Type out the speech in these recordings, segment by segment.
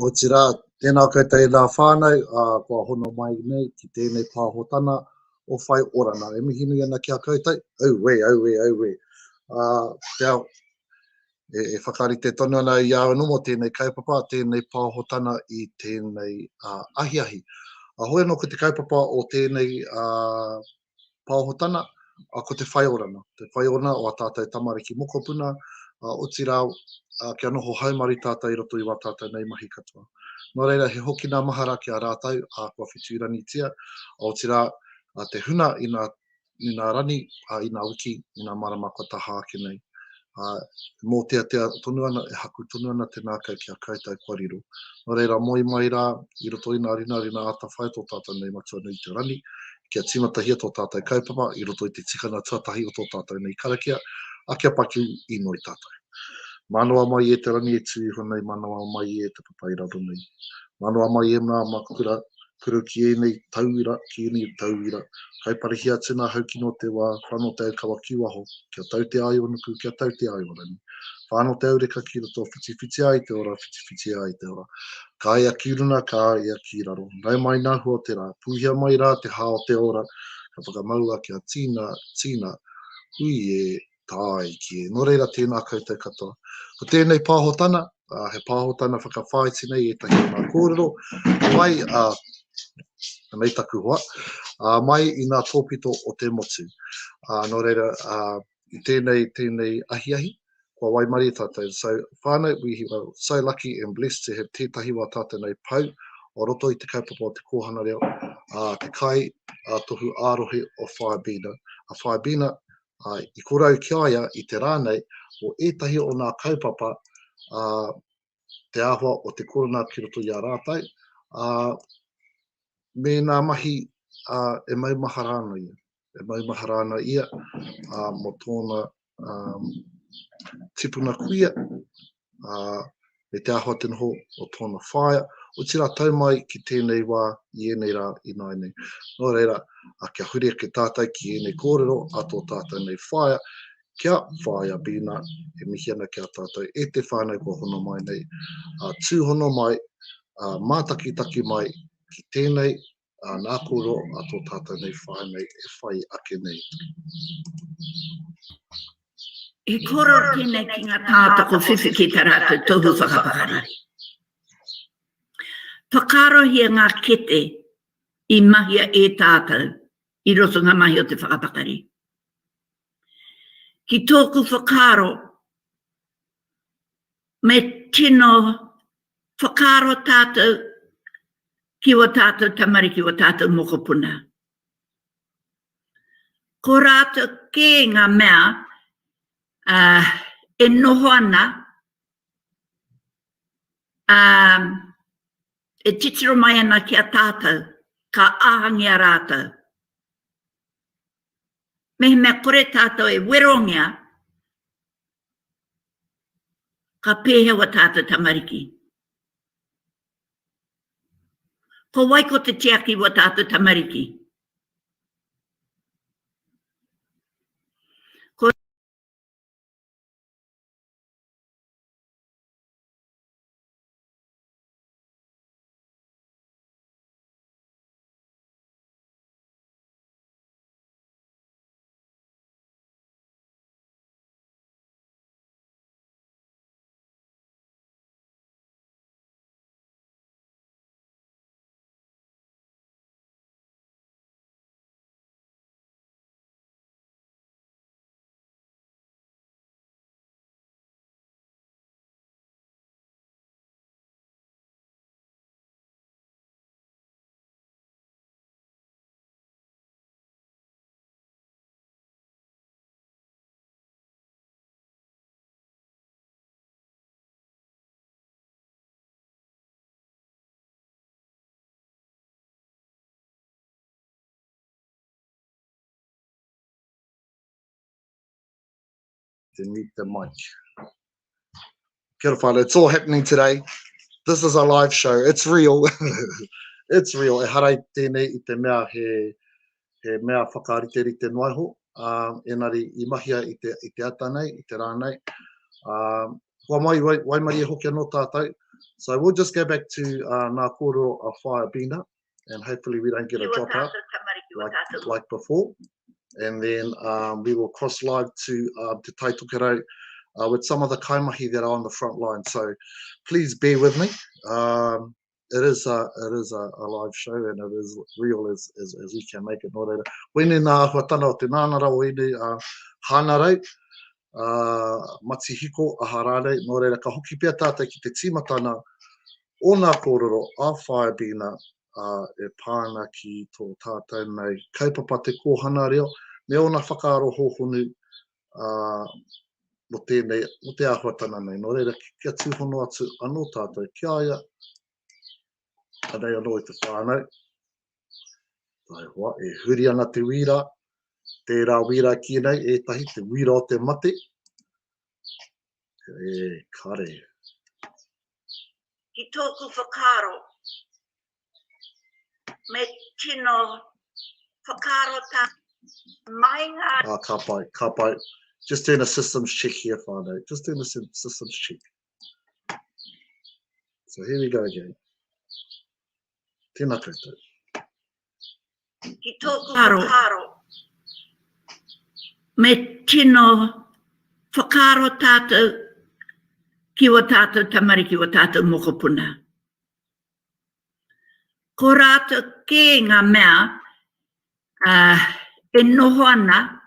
O tira, tēnā koutou e nā whānau, kua hono mai nei ki tēnei pāhotana o Whaioranga. E mihi nui ana kia koutou, auwe. Te ao, e whakarite tonu ana i aonomo tēnei kaupapa, tēnei pāhotana i tēnei ahiahi. Hoi anō ko te kaupapa o tēnei pāhotana, ko te Whaioranga. Te Whaioranga o a tātou tamariki mokopuna, o tira kia noho haumari tātou i roto i wā tātou nei mahi katoa. Nō reira, he hoki nā mahara ki a rātou, kua whituiranitia, o tira te huna i nā rani, i nā wiki, i nā marama kua taha ake nei. Mō tea tonu ana, e haku tonu ana tēnā kau ki a koutou kōrero. Nō reira, moi mai rā, i roto i nā rina ata whai tō tātou nei matua nei te rani, kia timotahia tō tātou kaupapa, i roto i te tikana tuatahi o tō tātou nei karakia, a kia paki i noi tātou. Manoa mai e te rani e tui honei, manoa mai e te papairaro nei. Manoa mai e mā makura, kuru ki e nei tauira, ki e nei tauira. Kai parihia tēnā hauki no te wā, whano tau kawa kiwaho, kia tau te ai onuku, kia tau te ai orani. Whano tau reka ki roto whiti ai te ora, whiti ai te ora. Ka ia ki runa, ka ia ki raro. Nau mai nā hua te rā, puhia mai rā te hao te ora, ka whakamaua kia tina, hui e tai ki e. Nō reira tēnā koutou katoa. Ko tēnei pāhotana, he pāhotana whakawhaiti nei e tahi o nā kōrero, mai, nei taku hoa, mai i nā tōpito o te motu. Nō reira, i tēnei ahiahi, kua waimari tātou. So, whānau, we are so lucky and blessed to have tētahi wā tātou nei pau, o roto i te kaupapa o Te Kōhanga Reo, te kai tohu ārohe o Whea Bina. A Whea Bina, i korau ki aia i te rānei o ētahi o nā kaupapa te āhua o te korona ki roto i a rātou me nā mahi e maumaharana ia. E maumaharana ia mo tōna tipuna kuia me te āhua te noho o tōna whaia. O tira tau mai ki tēnei wā i enei rā i nai nei. Nō reira, kia huria ke tātou ki enei kōrero, a tō tātou nei whaia, kia Whaea Bina, e mihi ana kia tātou, e te whānau kua hono mai nei. Tūhono mai, mātakitaki mai, ki tēnei, nā kōrero, a tō tātou nei whainei, e whai ake nei. E koro tēnei ki ngā tātako whiwhi ki te rātou tohu whakapakari. Whakarohia ngā kete i mahia e tātou i roto ngā mahi o te whakapakari. Ki tōku whakaro me tino whakaro tātou ki wa tātou tamariki wa tātou mokopuna. Ko rātou kē ngā mea e noho ana e titiro mai ana ki a tātou, ka āhangi a rātou. Mehi mea kore tātou e werongia, ka pēhe wa tātou tamariki. Ko waiko te tiaki wa tātou tamariki. To meet the mic. Kia ora whānau, it's all happening today. This is a live show. It's real. It's real. E harai tēnei i te mea he mea whakariterite te noiho. Engari i mahia i te ata nei, i te rā nei. Kua mai waimari e hoki anō tātou. So we'll just go back to ngā kōrero of Whea Bina, and hopefully we don't get a dropout like before. And then we will cross live to Te Tai Tokerau with some of the Kaimahi that are on the front line. So please bear with me. It is a live show, and it is real as we can make it. Wene nā huatana o te nānara, wene hānarau, matihiko aharare, nō reira ka hoki pia tātou ki te timatana o nā kōrero a Whea Bina e pāna ki tō tātou nei Kaupapa Te Kōhanga Reo, me ona whakaaro hōhonu mo te āhuatana nei. Nō reira kia tūhono atu anō tātou ki aia, anei anō i te whānau. Tai hoa, e huri ana te wira, tērā wira ki nei, e tahi te wira o te mate. E kare. Ki tōku whakaaro, me tino whakaaro tā mai ngā... Ka pai. Just doing a systems check here, whānau. Just doing a systems check. So here we go again. Tēnā koutou. Ki tōku whakaaro, me tino whakaaro tātou, ki wa tātou tamariki wa tātou mokopuna. Ko rātou kē ngā mea, e noho ana,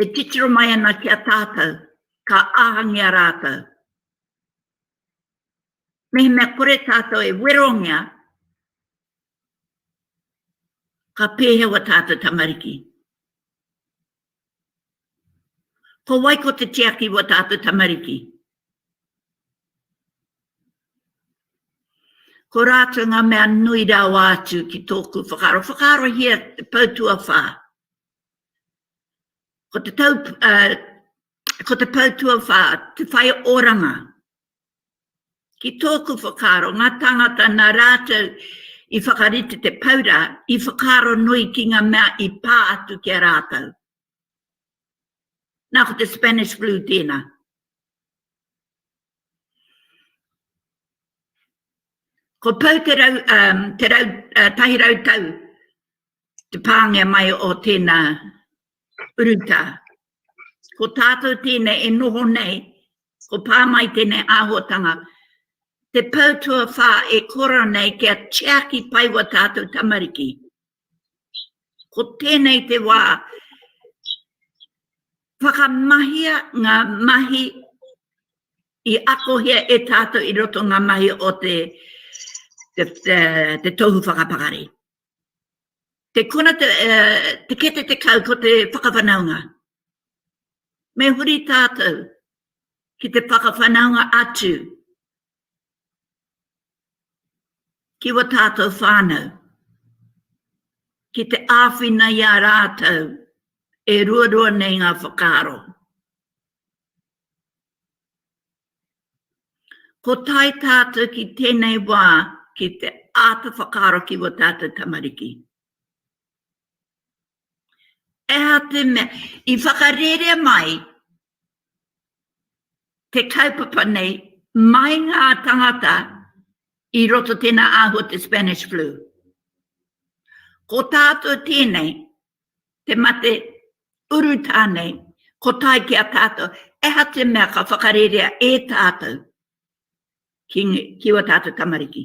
e titiro mai ana ki a tātou, ka ahangi a rātou. Mehi mea kore tātou e Whaioranga, ka pēhe wa tātou tamariki. Ko waiko te tiaki wa tātou tamariki. Ko rātou ngā mea nui rau atu ki tōku whakaaro. Whakaaro hia te pautua whā. Ko te pautua whā, te whai oranga. Ki tōku whakaaro, ngā tangata nā rātou I whakarite te paura, I whakaaro nui ki ngā mea I pā atu ki a rātou. Nā ko te Spanish flu tēnā. Ko pau te tahi rautau, te pāngia mai o tēnā urutā. Ko tātou tēnei e noho nei, ko pā mai tēnei āhuatanga, te pautua whā e kora nei kia tiaki pai wa tātou tamariki. Ko tēnei te wā, whakamahia ngā mahi I akohia e tātou I roto ngā mahi o te tohu whakapakari. Te kona te kete te kau ko te whakawhanaunga. Me huri tātou ki te whakawhanaunga atu. Ki wa tātou whānau, ki te āwhina I a rātou, e ruarua nei ngā whakaaro. Ko tai tātou ki tēnei wā, ki te āta whakaaro ki wa tātou tamariki. Eha te mea, I whakarere mai, te kaupapa nei, mai ngā tangata, I roto tēnā āhua te Spanish flu. Ko tātou tēnei, te mate urutā nei, ko tai ki a tātou, eha te mea ka whakarerea e tātou, ki wa tātou tamariki.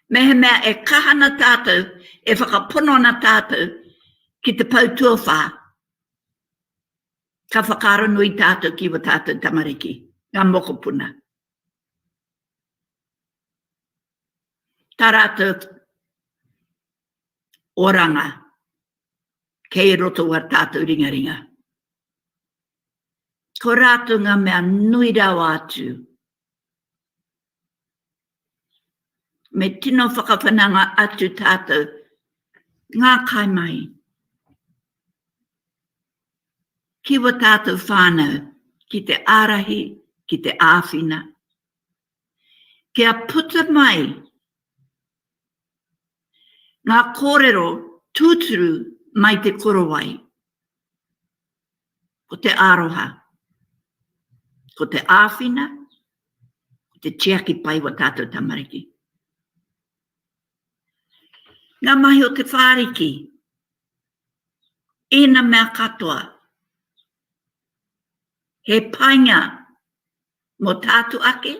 Mehe mea e kahana tātou, e whakaponona tātou, ki te pautua whā. Ka whakaaro nui tātou ki wa tātou tamariki, ngā mokopuna. Tā rātou oranga, kei roto war tātou ringaringa. Ko rātou ngā mea nui rau atu. Me tino whakawhananga atu tātou, ngā Kaimahi. Ki wa tātou whānau, ki te ārahi, ki te āwhina. Kia puta mai, ngā kōrero tūturu mai te korowai. ko te aroha, ko te āwhina, ko te tiaki pai wa tātou tamariki. Ngā mahi o te whāriki, ina mea katoa, he painga mo tātou ake,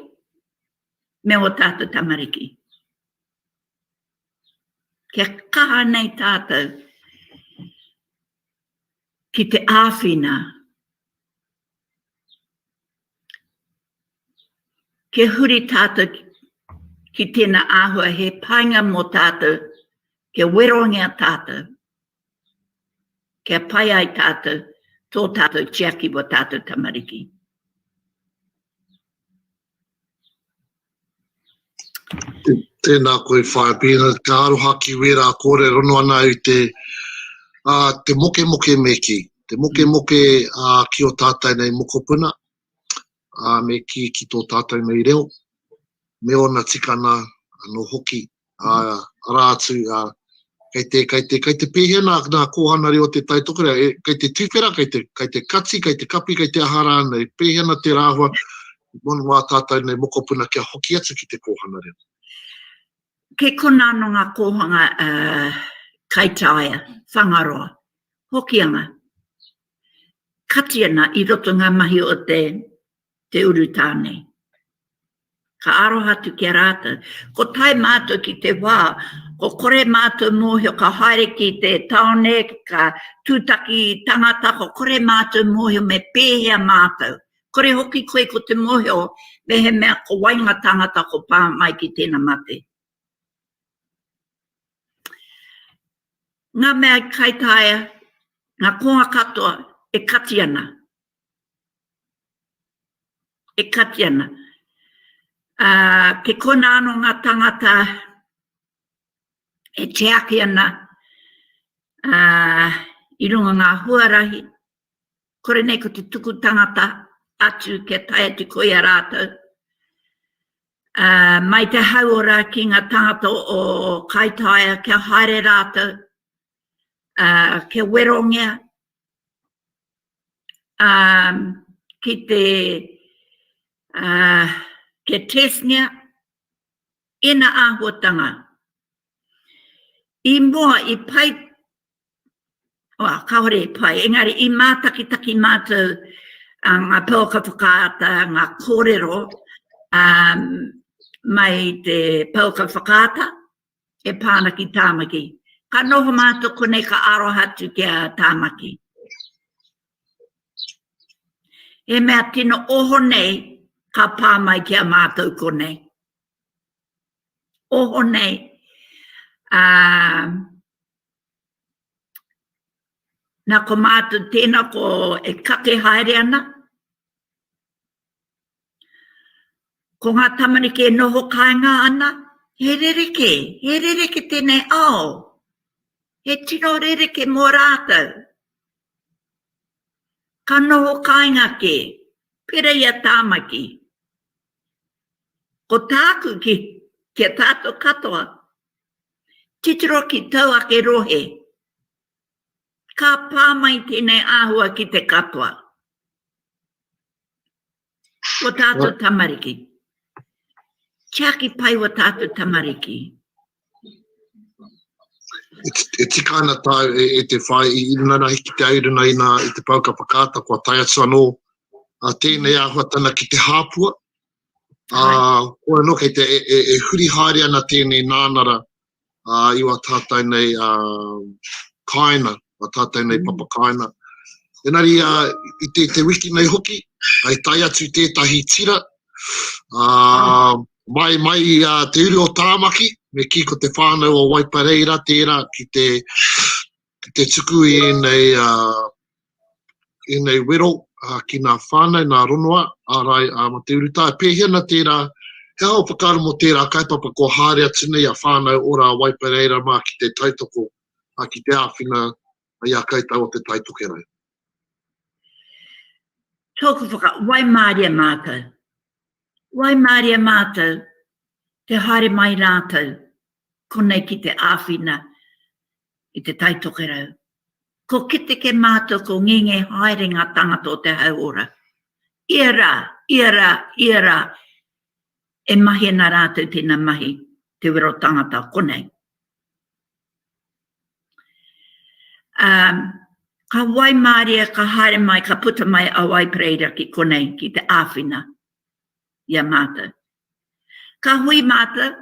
me o tātou tamariki. Kia kaha nei tātou ki te āwhina. Kia huri tātou ki tēnā āhua he painga mo tātou, kia werongia tātou, kia pai ai tātou, tō tātou tiaki o tātou tamariki. Tēnā koe Whaea Bina, ka aroha ki wera kōrero no ana i te moke meki. Te moke ki o tātai nei mokopuna, me ki tō tātai nei reo. Me ona tikana no hoki, rātu, kei te pēhena nā Kōhanga Reo Te Tai Tokerau, kei te tūwhera, kei te kati, kei te kapi, kei te ahara, nei pēhena te rāhua, monu wā tātai nei mokopuna kia hoki atu ki te Kōhanga Reo. Ke kona no ngā kōhanga kaitaia, whangaroa, hokianga, katiana i roto ngā mahi o te urutā nei. Ka aroha tu kia rātou. Ko tai mātou ki te wā, ko kore mātou mōhio, ka haere ki te taone, ka tūtaki tangata, ko kore mātou mōhio me pēhea mātou. Kore hoki koe ko te mōhio, me he mea ko wainga tangata ko pā mai ki tēnā mate. Ngā mea kaitaia, ngā konga katoa, e kati ana. E kati ana. Ke kona ano ngā tangata e te ake ana i runga ngā huarahi. Kore nei ko te tuku tangata atu ke taia te koia rātou. Mai te hauora ki ngā tangata o kaitaia kia haere rātou. Ke werongia, ki te ke tesnia, ina āhuatanga. I mua i pai, kaore i pai, engari i mātakitaki mātou ngā pauka whakaata, ngā kōrero, mai te pauka whakaata, e pāna ki tāmaki. Ka noho mātou konei ka aroha tu kia tāmaki. E mea tino oho nei ka pā mai kia mātou konei. Oho nei. Nā ko mātou tēnā ko e kake haere ana. Ko ngā tamariki e noho kāinga ana. He rereke tēnei ao. He tino rereke mō rātou. Ka noho kāinga ke, pera ia tāmaki. Ko tāku kia tātou katoa. Titiro ki tau ake rohe. Ka pāmai tēnei āhua ki te katoa. Ko tātou tamariki. Tiaki pai wa tātou tamariki. E tika ana tāu e te whai i nana hiki te auruna i te pauka pakata kua tai atu anō. Tēnei āhuatana ki te hāpua. Koe no kei te e huri haere ana tēnei nānara i wa tātai nei kaina, wa tātai nei papakaina. Enari i te wiki nei hoki, ai tai atu tētahi tira. Mai te uru o tāmaki, me ki ko te whānau o Waipareira, tērā ki te tuku i nei wero, ki nā whānau, nā ronua, ārai ma te urutā. Pēhena tērā, he hao whakaru mo tērā kaipapa ko haere atu nei a whānau ora Waipareira mā ki te taitoko, ki te āwhina i a Kaitohu o te Tai Tokerau. Tōku whaka, wai māria mātou. Wai māria mātou, te haere mai rātou, konei ki te āwhina i te Tai Tokerau. Ko kite ke mātou ko nginge haere ngā tangata o te hauora. Ira, e mahi nā rātou tēnā mahi, te wero tangata konei. Ka wai māria, ka haere mai, ka puta mai a wai pereira ki konei, ki te āwhina, ia mātou. Ka hui mātou,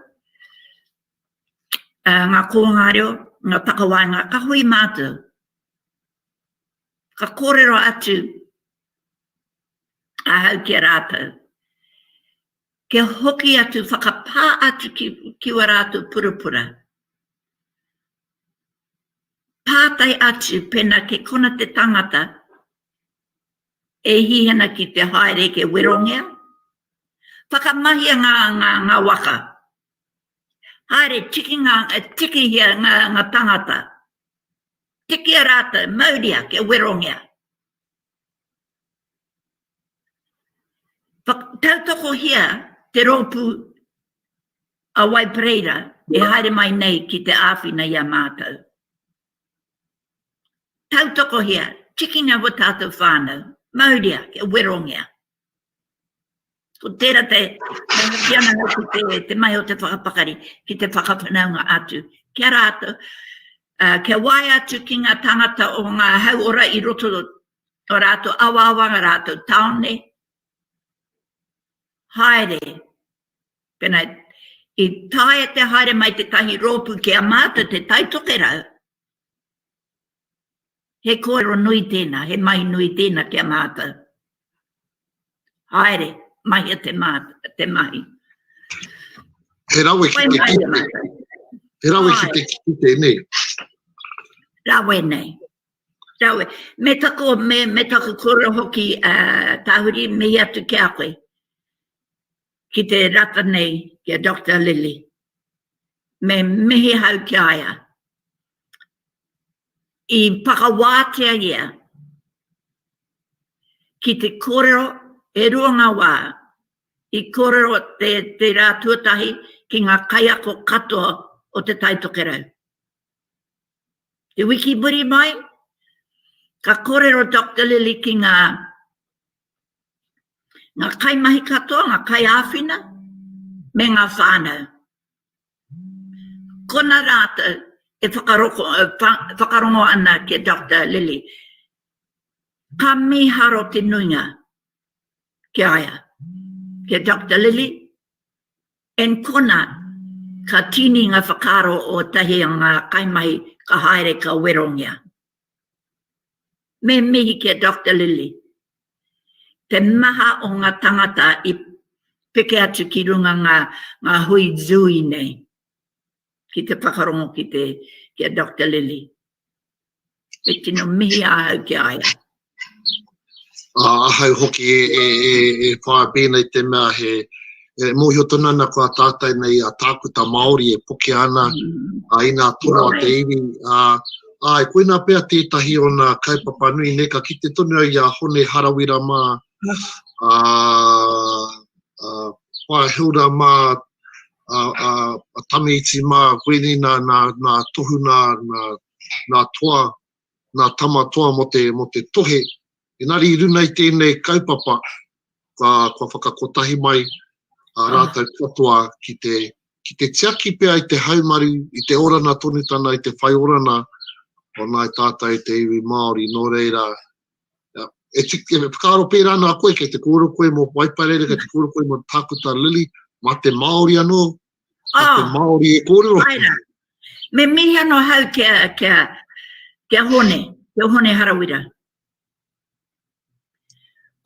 ngā Kōhanga Reo, ngā takawainga, ka hui mātou. Ka kōrero atu, a hau ki a rātou. Ke hoki atu, whakapā atu ki wa rātou purapura. Pātai atu pena ke kona te tangata e hihena ki te haere ke Whaioranga. Whakamahia ngā waka. Haere tiki hia ngā tangata. Tiki a rātou, mauria ke Whaioranga. Tautoko hia te ropu a wai pereira e haere mai nei ki te āwhina ia mātou. Tautoko hia, tikinga wa tātou whānau, mauria ke Whaioranga. Ko tērā te mai o te whakapakari ki te whakawhanaunga atu. Kia rātou, kia wai atu ki ngā tangata o ngā hauora I roto o rātou awawanga rātou taone. Haere, pena I tae te haere mai te tahi ropu ki a mātou te Tai Tokerau. He kōrero nui tēnā, he mahi nui tēnā ki a mātou. Haere, mahi a te mahi. He rawe ki te kite. He rawe ki te kite nei. Rawe nei. Rawe. Me tako kōrero hoki tāhuri me atu ki a koe. Ki te rata nei ki a Dr. Lily. Me mihi hau ki aia. I pakawātea ia. Ki te kōrero e ruanga wā. I kōrero te rā tuatahi ki ngā kaiako katoa o te Tai Tokerau. Te wiki buri mai, ka kōrero Dr. Lily ki ngā kaimahi katoa, ngā kai āwhina, me ngā whānau. Kona rātou e whakarongo ana ki Dr. Lily. Ka miharo te nuinga ki aia. Ki Dr. Lily, en kona ka tini ngā whakaro o tahi ngā Kaimahi ka haere ka Whaioranga. Me mihi ki Dr. Lily. Te maha o ngā tangata I peke atu ki runga ngā hui zui nei. Ki te whakarongo ki a Dr. Lily. E tino mihi ahau ki aia. Ahau hoki e Whaea Bina I te mea he mohi o tonana ko a tātai nei a tākuta Māori e poke ana a ina tuna o te iwi. E koina pēr tētahi o nā kaupapa nui nei ka ki te tonu ai a hone harawira mā whaehura mā a tamaiti mā koeni nā tohu nā toa, nā tama toa mo te tohe. Engari I runa I tēnei kaupapa ka whakakotahi mai a rātou katoa ki te tiaki pēr I te haumaru, I te orana tonutana, I te whaiorana o nai tātou te iwi Māori, nō reira. E whakaro pēr ana a koe, kei te kōrero koe mo Waiparere, kei te kōrero koe mo Tākuta Lily, ma te Māori anō, ma te Māori e kōrero. Me mihi anō hau kia hone harawira.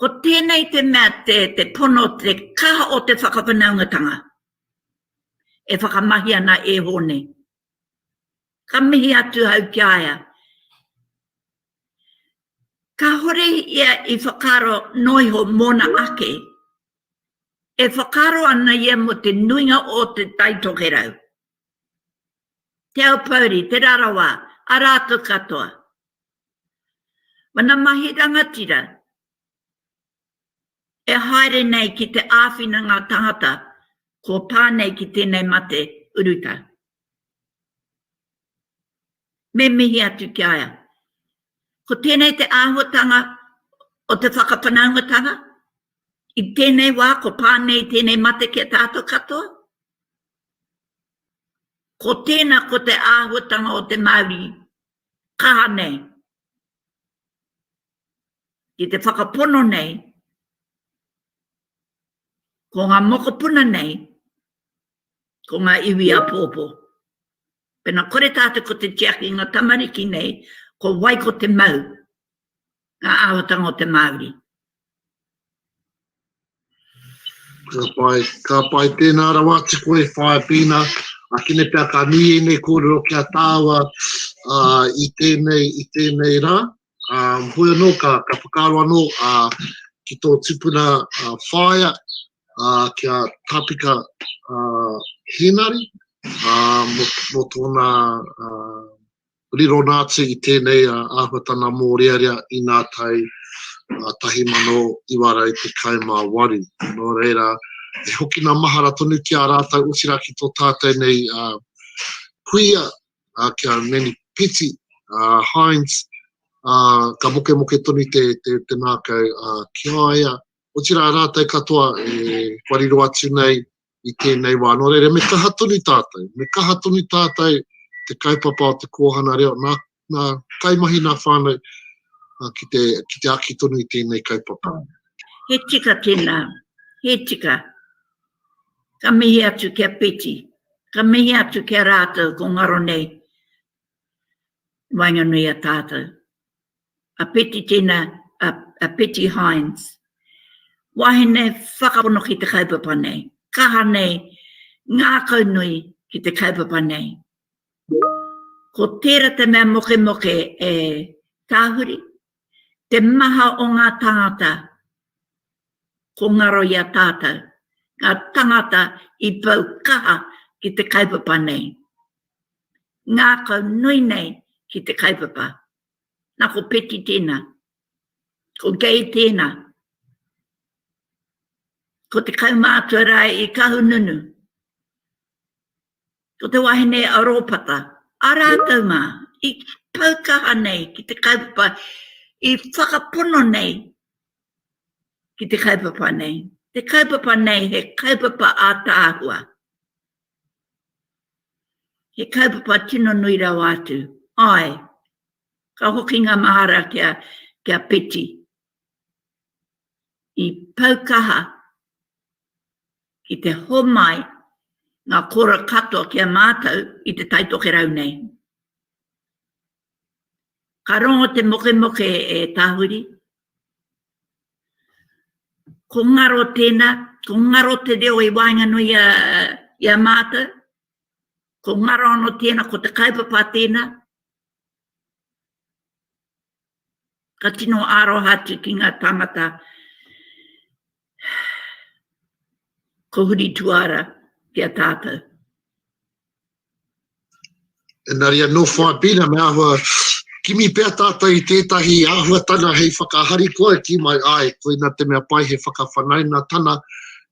Ko tēnei te mea te pono, te kaha o te whakawhanaungatanga. E whakamahi ana e hone. Ka mihi atu hau ki aia. Ka hore ia I whakaro noiho mona ake. E whakaro ana ia mo te nuinga o te Tai Tokerau. Te au pauri, te rarawa, a rātou katoa. Wana mahi rangatira. E haere nei ki te āwhina ngā tangata, ko pānei ki tēnei mate urutā. Me mihi atu ki aia. Ko tēnei te āhuatanga o te whakawhanaungatanga, i tēnei wā ko pānei tēnei mate kia tātou katoa. Ko tēnā ko te āhuatanga o te Māori, kaha nei. I te whakapono nei, ko ngā mokopuna nei, ko ngā iwi a pōpō. Pena kore tātou ko te tiaki ngā tamariki nei, ko wai ko te mau, ngā āhuatanga o te Māori. Ka pai tēnā rawa tiko e Whaea Bina, a kine pia ka nui e nei kōrero kia tāua i tēnei rā. Hoi anō ka whakaro anō ki tō tupuna whaia kia tāpika hinengari, mo tōna riro nātu i tēnei āhuatanga mō rea i nā tai tahi mano iwara i te Kaimahi. No reira, e hoki nā mahara tonu ki a rātou usira ki tō tātou nei kuia kia meni piti, Heinz, ka moke tonu te nākau ki aia. O tira rātou katoa e wariro atu nei i tēnei wā. No reira, me kaha tonu tātou te kaupapa o Te Kōhanga Reo, nā Kaimahi nā whānau ki te aki tonu i tēnei kaupapa. He tika tēnā, he tika. Ka mihi atu kia peti, ka mihi atu kia rātou ko ngaro nei. Wainganui a tātou. A peti tēnā, a peti Heinz. Wahine whakapono ki te kaupapa nei. Kaha nei, ngā kaunui ki te kaupapa nei. Ko tēra te mea moke e tāhuri, te maha o ngā tangata, ko ngaro i a tātou. Ngā tangata i pau kaha ki te kaupapa nei. Ngā kaunui nei ki te kaupapa. Nā ko peti tēnā, ko gei tēnā, ko te kaumātua rai i kahununu, ko te wahine a rōpata, a rātou mā, i paukaha nei ki te kaupapa, i whakapono nei ki te kaupapa nei. Te kaupapa nei he kaupapa a tāhua. He kaupapa tino nui rau atu. Ai, ka hoki ngā mahara kia peti. I paukaha ki te homai ngā kora katoa kia mātou i te Tai Tokerau nei. Ka rongo te moke e tāhuri. Ko ngaro tēnā, ko ngaro te reo i wainganui i a mātou. Ko ngaro anō tēnā, ko te kaupapa tēnā. Ka tino aro hatu ki ngā tamata. Ko huri tuara ki a tātou. Engari no Whaea Bina me ahua, kimi pēr tātou i tētahi āhuatanga hei whakahari koe ki mai ai, koe nā te mea pai he whakawhanau nā tana,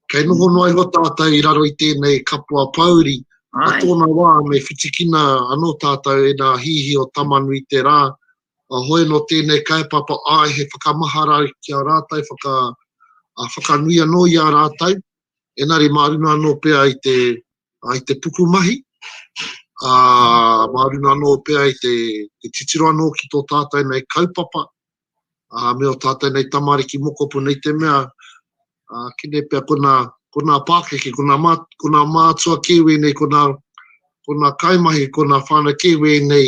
kei noho noai ho tātou i raro i tēnei kapua pauri, a tōna wā me whitikina anō tātou e nā hihi o tamanu i te rā, a hoi no tēnei kaupapa ai he whakamahara ki a rātou, whakanui anō i a rātou, engari māruna anō pēr i te puku mahi, māruna anō pēr i te titiro anō ki tō tātou nei kaupapa, me o tātou nei tamariki mokopuna i te mea, kine pēr kona Pākeke, kona mātua kiwi nei, kona Kaimahi, kona whānau kiwi nei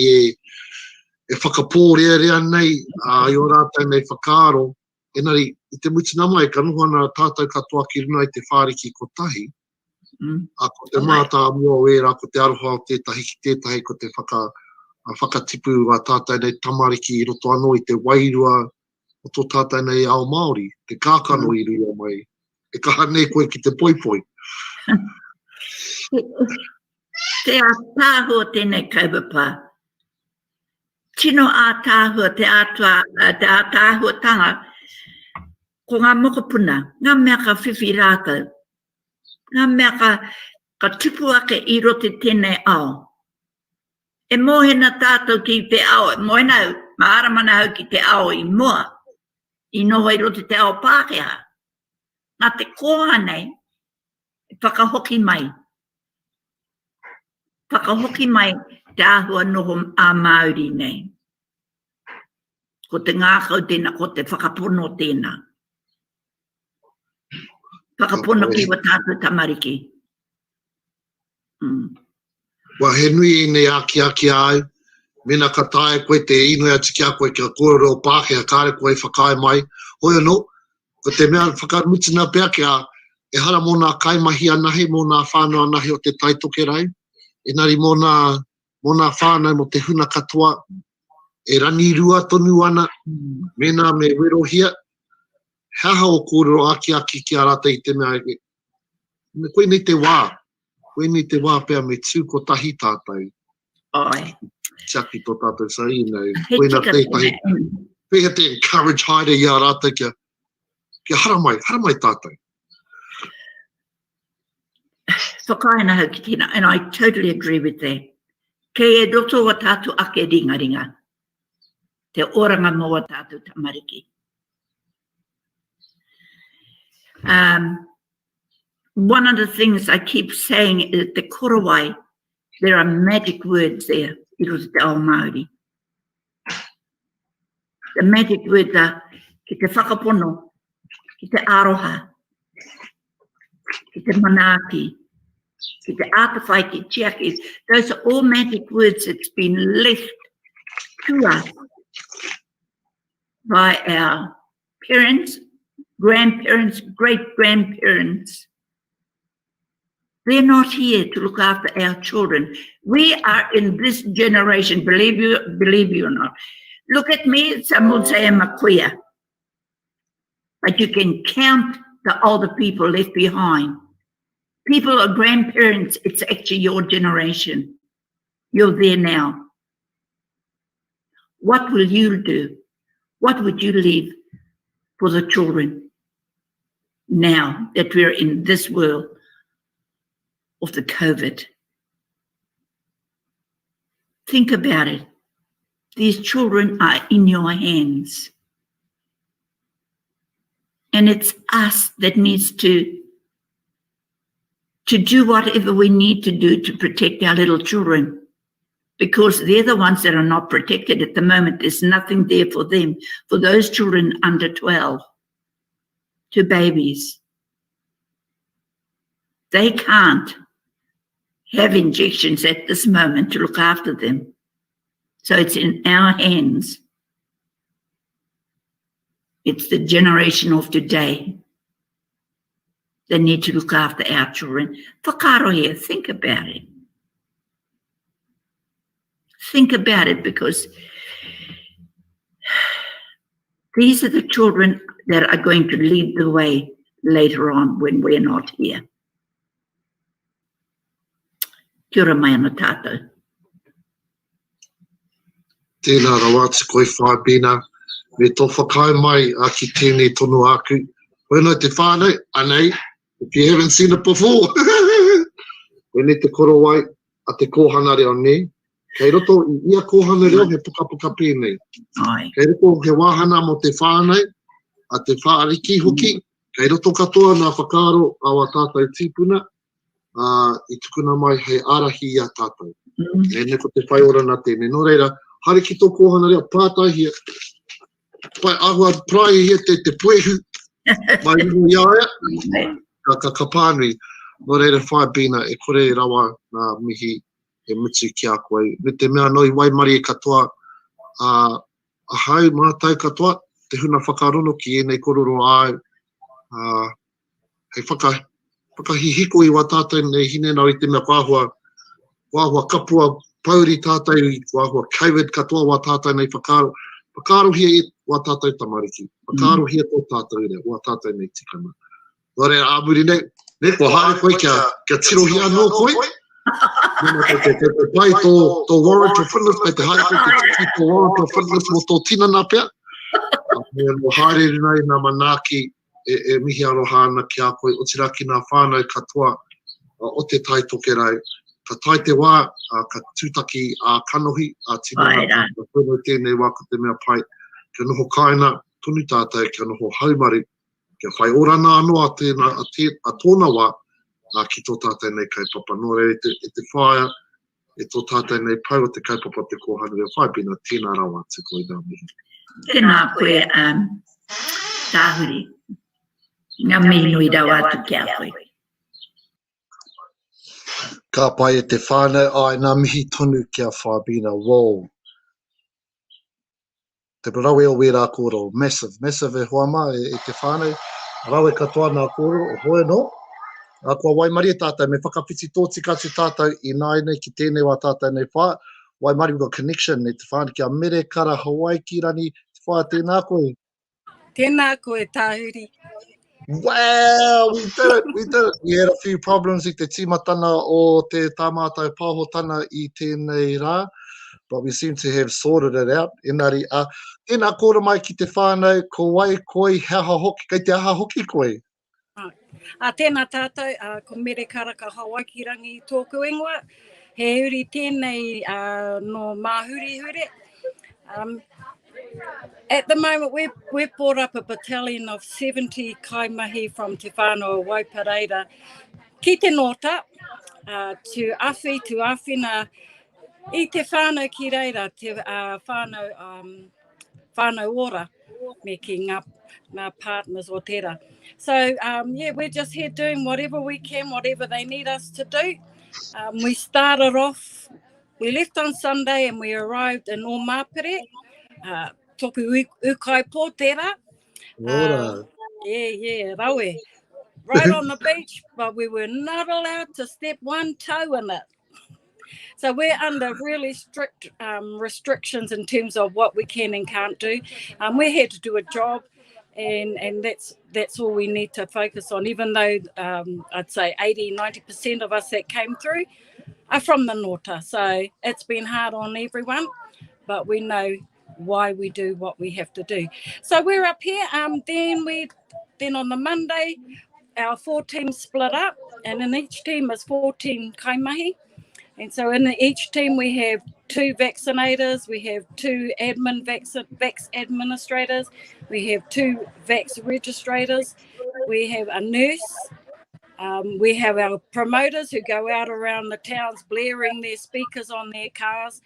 e whakapōrea nei, i o rātou nei whakaaro, engari i te mutina mai, ka noho ana tātou katoa ki runa i te whāriki ko tahi, ko te mātā mua o era, ko te aroha o tētahi ki tētahi, ko te whakatipu a tātou nei tamariki i roto anō i te wairua o tō tātou nei ao Māori, te kākano i rua mai, e kaha nei koe ki te poipoi. Te a tāhua tēnei kaupapa. Tino a tāhua, te a tāhua tanga, ko ngā mokopuna, ngā mea ka whiwhi rātou, ngā mea ka tupu ake i rote tēnei ao. E mohena tātou ki te ao, moenau, Maara mana hau ki te ao I mua. I noho I roto te ao Pākehā. Nā te koha nei, whakahoki mai. Whakahoki mai te āhua noho a Māori nei. Ko te ngākau tēnā, ko te whakapono tēnā. Whakapono ki wa tātou tamariki. Wa he nui nei aki ai, mena ka tae koe te ino ea tiki a koe kia kōrero Pākehā, kāre koe whakae mai. Hoi anō, ko te mea whakamutina pēr kia e hara mō nā Kaimahi anahi, mō nā whānau anahi o te Tai Tokerau. Engari mō nā whānau mo te huna katoa, e rani rua tonu ana, mena me werohia. Haha o kōrero aki ki a rata I te mea eke. Koe nei te wā. Koe nei te wā pēr me tū ko tahi tātou. Ai. Tiaki tō tātou sa inau. Koe nā tētahi. Pēr te encourage haere I a rata kia hara mai tātou. Whakaina hau ki tina, and I totally agree with that. Kei e roto wa tātou ake ringa. Te oranga mo wa tātou tamariki. One of the things I keep saying is the korowai, there are magic words there. It was te ao Māori. The magic words are ki te whakapono, ki te aroha, ki te manaki, ki te atawhai, ki tiaki. Those are all magic words that's been left to us by our parents, grandparents, great-grandparents. They're not here to look after our children. We are in this generation, believe you or not. Look at me, some will say I'm a queer. But you can count the older people left behind. People are grandparents, it's actually your generation. You're there now. What will you do? What would you leave for the children now that we're in this world of the COVID? Think about it. These children are in your hands. And it's us that needs to do whatever we need to do to protect our little children, because they're the ones that are not protected at the moment. There's nothing there for them, for those children under 12, to babies. They can't have injections at this moment to look after them. So it's in our hands. It's the generation of today that need to look after our children. Whakarohia, think about it. Think about it, because these are the children that are going to lead the way later on when we're not here. Kia ora mai ana tātou. Tēnā rawa te koe Whaea Bina, me tō whakae mai a ki tēnei tonu aku. Whenau te whānau, anei, if you haven't seen it before. Whenau te korowai a te Kōhanga Reo nei. Kei roto I ia Kōhanga Reo he pukapuka pēnei. Kei roto he wāhana mo te whānau, a te whaariki hoki. Kei roto katoa nā whakaro a wa tātou tīpuna. I tukuna mai hei arahi I a tātou. Nene ko te whaioranga tēnei. Nō reira, hare ki tō Kōhanga Reo Papatahi, pai ahua prai hia te puehu, mai unu iaia, ka kapānui. Nō reira Whaea Bina, e kore rawa nā mihi e mutu ki a koe. Me te mea noi waimari e katoa, a hai mātai katoa, te huna whakarono ki enei kororo ai, hei whakahihiko I wa tātou nei hinengaro I te mea wāhua kapua pauri tātou I wāhua COVID katoa wa tātou nei whakaro. Whakaro hia I wa tātou tamariki. Whakaro hia tō tātou nei, wa tātou nei tikana. Nō reira āmuri nei, ko haere koe kia tirohi anō koe. Te pai tō warrant of fitness, pai te haere koe te tō warrant of fitness mo tō tinana pia. Mo haere rinai nā manaki e mihi aroha ana ki a koe o tiraki nā whānau katoa o te Tai Tokerau. ka tai te wā, ka tūtaki kanohi, tinana, ka whenua tēnei wā ko te mea pai, kia noho kaina, tonu tātai, kia noho haumari, kia whaioranga anō a tōna wā, ki tō tātai nei kaipapa. Nō rei, te whaia, e tō tātai nei pau o te kaipapa Te Kōhanga Reo Whaea Bina, tēnā rawa te koe nā mihi. Tēnā koe tāhuri. Ngā mihi nui rau atu kia koe. Ka pai e te whānau, ai nā mihi tonu kia Whaea Bina, wow. Te rawe o wera kōrero, massive e hoama e te whānau, rawe katoa nā kōrero, o hoe no. Kua waimari e tātou, me whakawhiti tōti katu tātou i nāi nei ki tēnei wā tātou nei whā. Waimari, we've got connection, ne te whānau kia mere kara Hawaii ki rani, te whā tēnā koe. Tēnā koe tāhuri. Wow, we did it. We had a few problems i te timatana o te tātou Pāohotanga i tēnei rā, but we seem to have sorted it out. Engari, tēnā kōra mai ki te whānau, ko wai koe, haha hoki, kei te aha hoki koe. Tēnā tātou, ko mere kara ka Hawaii ki rangi i tōku ingoa. He uri tēnei no mahuri hure. At the moment, we've brought up a battalion of 70 Kaimahi from Te Whānau Waiparera ki te nota to awhina i te whānau ki reira, te whānau ora me ki ngā partners o tērā. So, yeah, we're just here doing whatever we can, whatever they need us to do. We started off, we left on Sunday and we arrived in Omapere, toku ukai pō tērā. Yeah, rawe. Right on the beach, but we were not allowed to step one toe in it. So we're under really strict restrictions in terms of what we can and can't do. We're here to do a job, and that's all we need to focus on, even though I'd say 80-90% of us that came through are from the Nota. So it's been hard on everyone, but we know why we do what we have to do. So we're up here. Then on the Monday, our 4 teams split up, and in each team is 14 Kaimahi. And so in each team we have 2 vaccinators, we have 2 vax administrators, we have 2 vax registrators, we have a nurse, we have our promoters who go out around the towns blaring their speakers on their cars,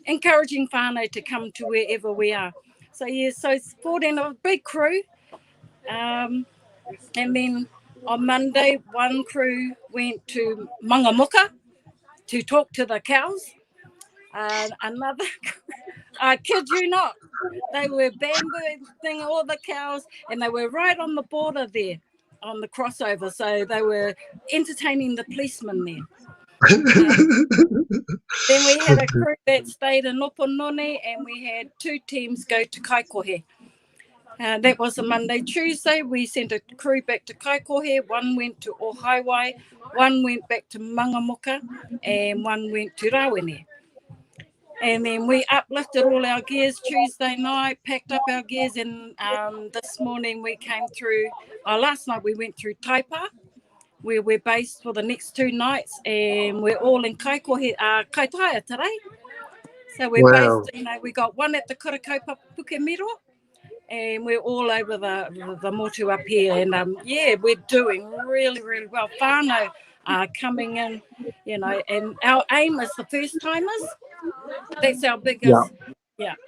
encouraging whānau to come to wherever we are. So yeah, so 14, a big crew. And then on Monday, one crew went to Mangamuka to talk to the cows. Another, I kid you not, they were bambooing all the cows, and they were right on the border there, on the crossover. So they were entertaining the policemen there. Then we had a crew that stayed in Oponone, and we had 2 teams go to Kaikohe. That was a Monday. Tuesday, we sent a crew back to Kaikohe. One went to Ohaiwai, one went back to Mangamuka, and one went to Rawene. And then we uplifted all our gears Tuesday night, packed up our gears, and this morning we came through, last night we went through Taipa, where we're based for the next 2 nights, and we're all in Kaikohe, Kaitaia today. So we're based, we got one at the Kaupapa Pukemiro, and we're all over the motu up here, and yeah, we're doing really, really well. Whānau are coming in, and our aim is the first timers. That's our biggest,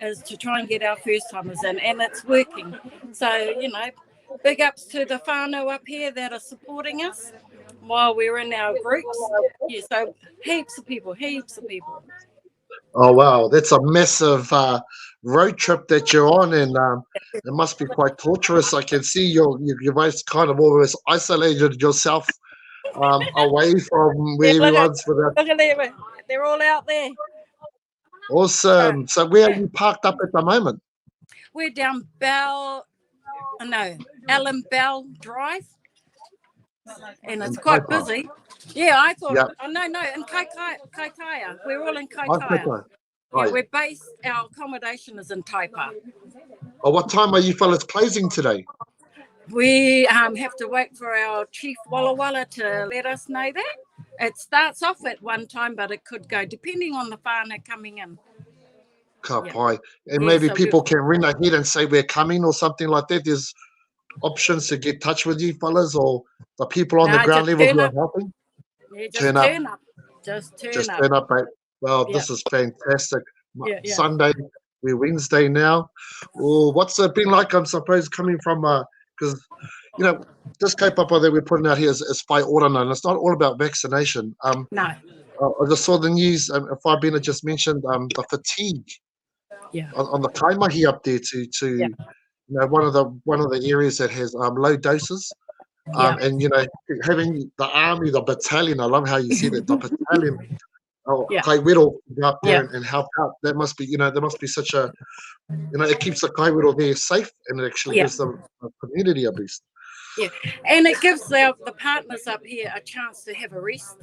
is to try and get our first timers in, and it's working. So, big ups to the whānau up here that are supporting us while we're in our groups. Yeah, so heaps of people. Oh, wow. That's a massive road trip that you're on, and it must be quite torturous. I can see you're both kind of almost isolated yourself away from where everyone's for that. Look at them. They're all out there. Awesome. So where are you parked up at the moment? We're down Allen Bell Drive, and it's quite busy. Yeah, I thought, no, in Kaitaia. We're all in Kaitaia. Yeah, we're based, our accommodation is in Taipa. Oh, what time are you fellas closing today? We have to wait for our chief Walla Walla to let us know that. It starts off at one time, but it could go depending on the whānau coming in. Ka pai. And Yeah, maybe so people can ring ahead and say we're coming or something like that. There's options to get in touch with you fellas, or the people on the ground level who are helping. Yeah, just turn up. Just turn up, mate. Well, this is fantastic. Sunday, we're Wednesday now. Well, what's it been like, I suppose, coming from, because, you know, this Kaupapa that we're putting out here is Whaioranga, and it's not all about vaccination. No. I just saw the news, Whaea Bina just mentioned the fatigue on the Kaimahi up there to you know, one of the areas that has low doses. And, you know, having the army, the battalion, I love how you said it, the battalion, kaiwero go up there and help out. That must be, you know, there must be such a, you know, it keeps the kaiwero there safe, and it actually gives them a community a boost. Yeah, and it gives the partners up here a chance to have a rest,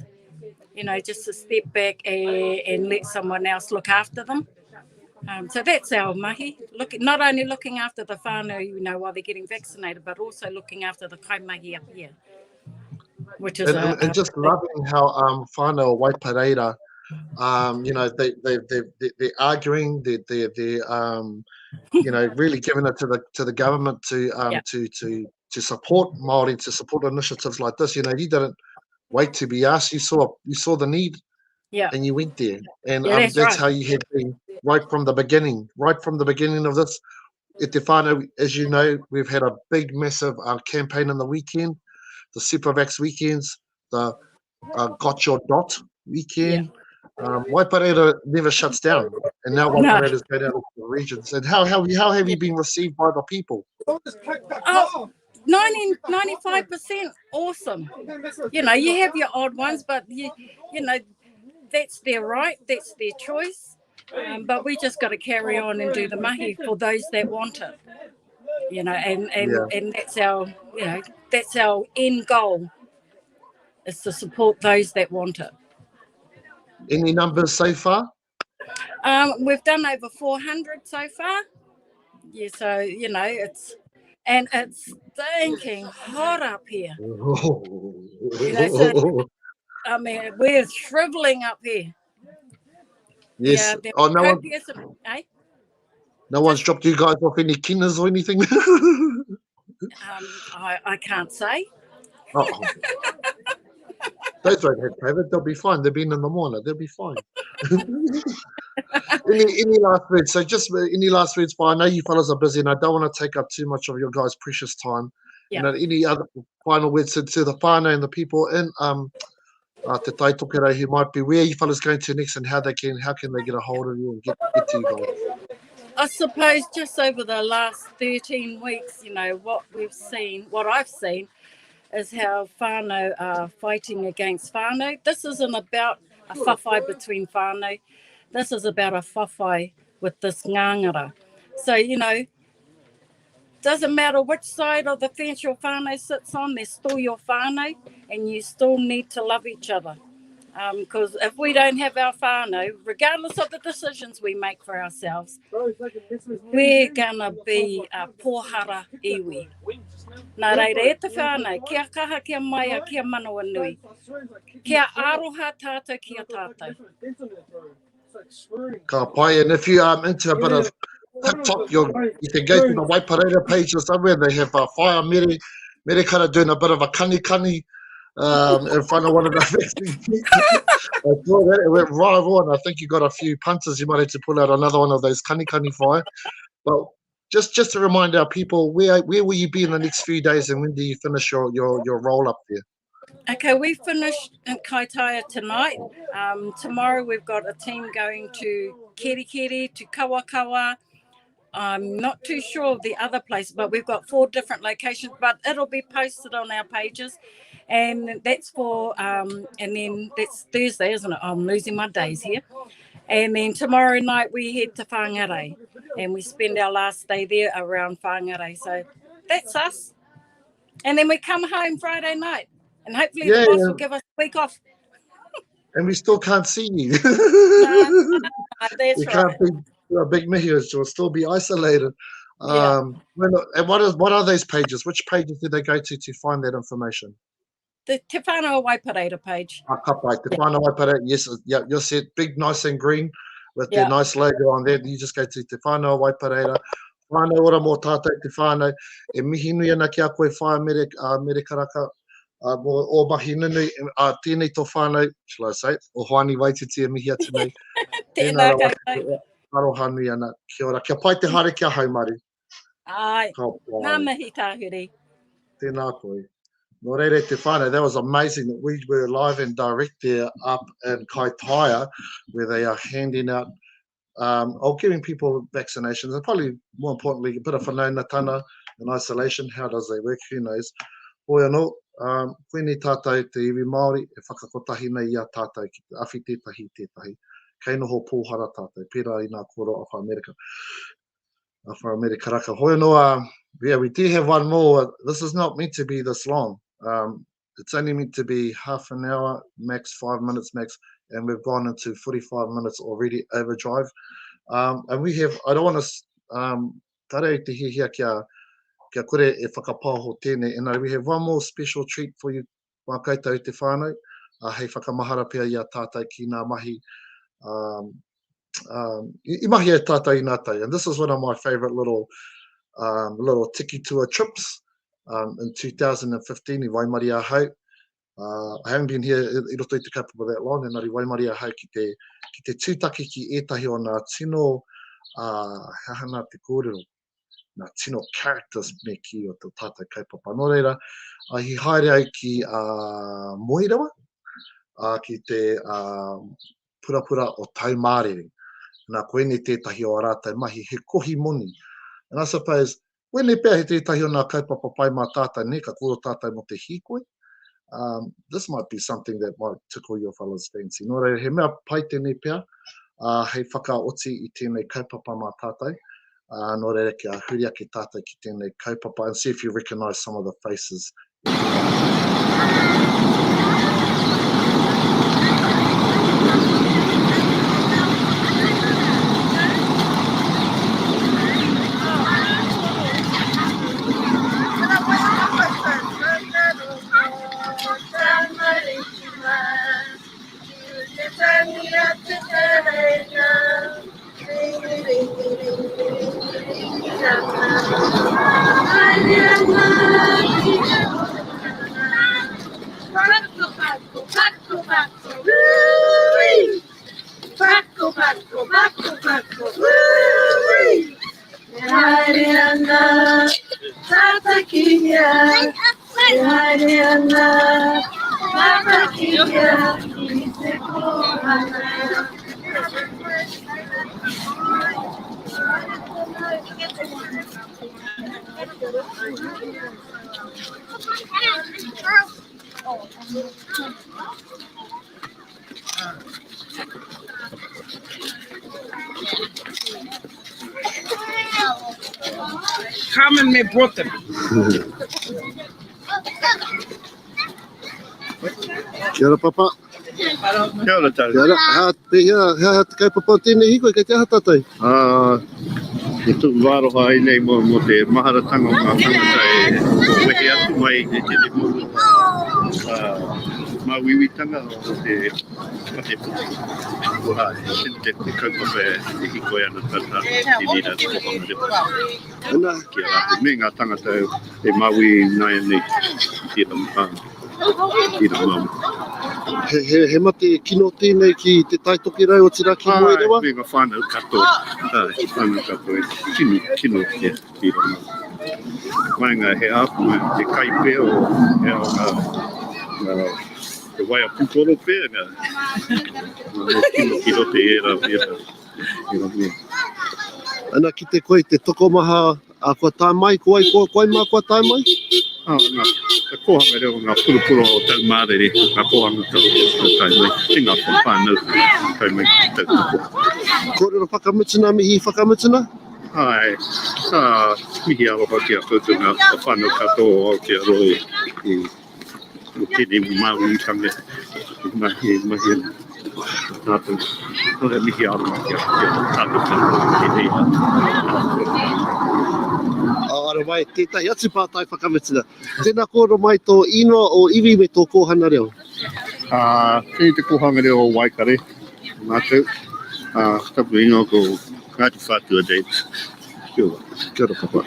you know, just to step back and let someone else look after them. So that's our mahi, not only looking after the whānau, you know, while they're getting vaccinated, but also looking after the Kaimahi up here. Which is and just loving how whānau Waipareira, you know, they're arguing, they're you know, really giving it to the government to support Māori, to support initiatives like this. You know, you didn't wait to be asked. You saw the need, and you went there, and that's how you had been right from the beginning of this. At Te Whānau, as you know, we've had a big, massive campaign on the weekend, the Super Vax weekends, the Got Your Dot weekend. Waipareira never shuts down, and now Waipareira's going out to the regions. And how have you been received by the people? 95% awesome. You know, you have your odd ones, but you know, that's their right, that's their choice. But we just got to carry on and do the mahi for those that want it. You know, and that's our, you know, that's our end goal, is to support those that want it. Any numbers so far? We've done over 400 so far. Yeah, so you know, it's stinking hot up here. You know, so, I mean, we're shriveling up here. Yes. No one's dropped you guys off any kinas or anything? I can't say. Those don't have COVID. They'll be fine. They've been in the morning. They'll be fine. Any last words? So just any last words? But I know you fellas are busy, and I don't want to take up too much of your guys' precious time. You know, any other final words to the whānau and the people in Te Tai Tokerau who might be, where are you fellas going to next, and how can they get a hold of you and get to you guys? I suppose just over the last 13 weeks, you know, what I've seen is how whānau are fighting against whānau. This isn't about a whawhai between whānau. This is about a whawhai with this ngangara. So, you know, doesn't matter which side of the fence your whānau sits on, they're still your whānau, and you still need to love each other. Because if we don't have our whānau, regardless of the decisions we make for ourselves, we're going to be pōhara iwi. Nā reira, e te whānau, kia kaha, kia maia, kia manawa nui. Kia aroha tātou, kia tātou. Ka pai, and if you are into a bit of TikTok, you can go to the Waipareira page or somewhere. They have a whaia mere kind of doing a bit of a kani in front of one of the vaccines. I saw that, it went viral, and I think you got a few punters. You might have to pull out another one of those kani whaia. But just to remind our people, where will you be in the next few days, and when do you finish your roll up there? Okay, we finished in Kaitohu tonight. Tomorrow we've got a team going to Kerikeri, to Kawakawa. I'm not too sure of the other place, but we've got 4 different locations, but it'll be posted on our pages. And that's for, and then that's Thursday, isn't it? I'm losing my days here. And then tomorrow night we head to Whangarei, and we spend our last day there around Whangarei. So that's us. And then we come home Friday night, and hopefully the boss will give us a week off. And we still can't see you. No, that's we can't be a big mihi, so we'll still be isolated. And what are those pages? Which pages do they go to find that information? The Te Whānau Waipareta page. Kapai, Te Whānau Waipareta, yes, yeah, you're set big, nice and green with their nice logo on there. You just go to Te Whānau Waipareta. Whānau ora mō tātou te whānau. E mihi nui ana ki a koe whae mere karaka. O mahi nunui, tēnei tō whānau, shall I say, o hoani waititi e mihi atu nei. Tēnā koutou. Aroha nui ana, kia ora. Kia pai te hare kia haumari. Ai, nā mihi tāhuri. Tēnā koe. No reire te whānau, that was amazing that we were live and direct there up in Kaitohu, where they are handing out, or giving people vaccinations, and probably more importantly, a bit of whanaungatanga and isolation. How does they work? Who knows? Hoi anō, koeni tātou te iwi Māori, e whakakotahi nei ia tātou ki te awhi tētahi. Kei noho pōhara tātou, pērā I ngā kōrero of America. For America raka. Hoi anō, yeah, we do have one more. This is not meant to be this long. It's only meant to be half an hour, max 5 minutes max, and we've gone into 45 minutes already overdrive. And we have, I don't want to, tarei te hihia kia kore e whakapāho tēnei, and we have one more special treat for you, mā koutou te whānau, hei whakamahara pia ia tātou ki ngā mahi, I mahi e tātou I ngā tau. And this is one of my favorite little tiki tour trips. In 2015, I waimari ahau. I haven't been here I roto I te kaupapa that long, and I waimari ahau ki te tūtaki ki etahi o ngā tino, hahana te kōrero, ngā tino characters me ki o te tātou kaupapa. Nō reira, hi haere au ki moirawa, ki te purapura o taumārere. Nā koene tētahi o rātou mahi, he kohi moni. And I suppose, when e pēr he tētahi o ngā kaupapa pai mā tātou ne, ka kōro tātou mo te hikoe, this might be something that might tickle your fellas fancy. Nō reira, he mea pai tēnei pēr, hei whakaoti I tēnei kaupapa mā tātou, nō reira kia huria ki tātou ki tēnei kaupapa, and see if you recognise some of the faces. Carmen me brought them. Kia ora, Papa. Kia ora, tau. Kia ora. Hea te kaupapa tēnei hikoi, kei te aha tātou? E tu waroha ai nei mo te maharatanga o ngā tangata e wehe atu mai e te mōru mā wiwitanga o te pate puti. Kua te kaupapa e hikoi ana tata Te Nira Te Kōhanga Reo. Ana. Kia rātu, me ngā tangata e mawi nai nei tira mamu. He mate kino tēnei ki te Tai Tokerau o tira ki moerewa? Me ngā whānau katoa. Whānau katoa e kino te tira mamu. Mai ngā he āpu te kaipea o te waia pūkoro pēr ngā. Kino te era. Ana ki te koe te tokomaha a kua tāi mai, koe mā kua tāi mai? Te Kōhanga Reo, ngā purapura o tau mārere, ngā kōhanga tau mai, te ngā whānau tau mai tau tuko. Kōrero whakamutuna, mihi whakamutuna? Ai, mihi aroha ki a koutou ngā whānau katoa o ki a rohe o tēnei māu I tange. Mahi tātou, no he mihi aru kia tātou tātou Aro mai, tētahi atu pātai whakamitina. Tēnā kōrero mai tō inoa o iwi me tō kōhanga reo. Kei te kōhanga reo o Waikare, mātou, tapu inoa ko Ngāti Whātua Dates. Kia ora. Kia ora papa.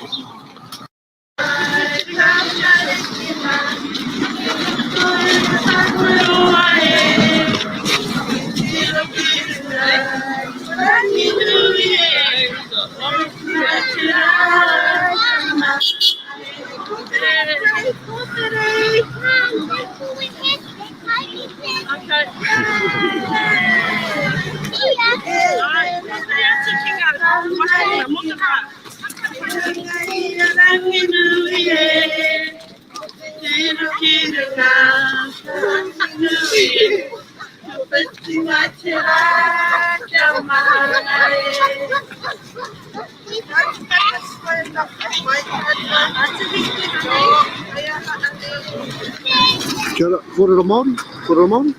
Kia ora, kōrero Māori? Kōrero Māori?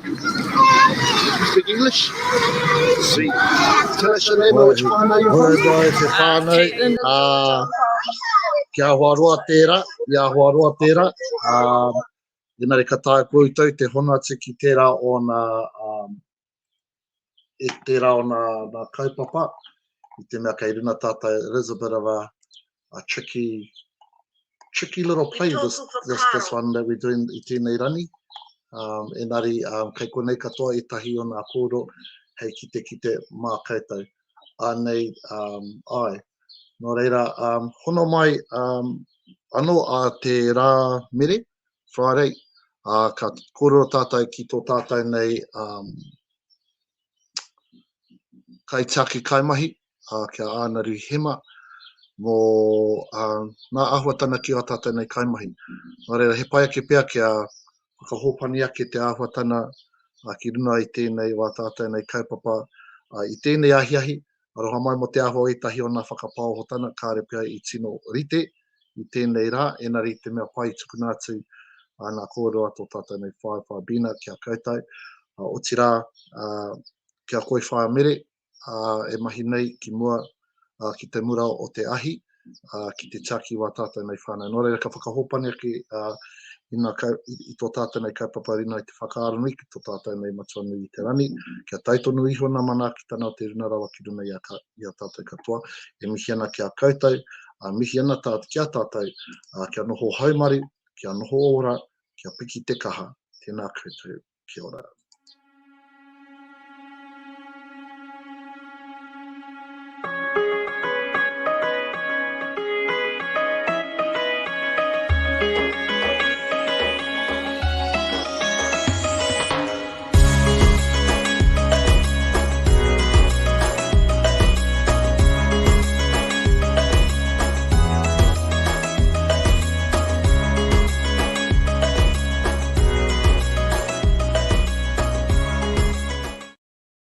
Speak English? Sweet. Tell us your name and which whānau you're from. Hoi te whānau, kia Wharoa tērā, ia. Engari ka tae koutou te hona atu ki tērā o nā Kaupapa, I te mea kei runa tātai, it is a bit of a tricky little play, this one that we're doing I tēnei rangi. Engari, kei konei katoa I tahi o nā kōrero, hei kite mā kaitou. Anei, ai. Nō reira, hono mai, anō a te rā mere, Friday, ka kōrero tātai ki tō tātai nei kaitaki Kaimahi, kia ānari hema, mō nā āhuatanga ki o tātai nei Kaimahi. Nō reira, he pai ake pia kia whakahōpani ake te āhuatanga ki runa I tēnei wā tātai nei Kaupapa, I tēnei ahiahi, aroha mai mo te aho I tahi o nā whakapāohotanga, kāre pia I tino rite, I tēnei rā, engari te mea pai tukuna atu nā kōrero ato tātai nei Whea Bina, kia koutou, o tira, kia koe whaia mere, e mahi nei ki mua, ki te mura o te ahi, ki te taki wā tātai nei whānau. Nō reira ka whakahōpani ake I tō tātai nei Kaupapa rina I te whakaaranui, ki tō tātai nei matuanui I te rani, kia taitonu iho nā mana ki tana o te runa rawa ki runa I a tātai katoa, e mihi ana kia koutou, mihi ana kia tātou, kia noho haumari, kia noho ora, kia piki te kaha, tēnā koutou, kia ora.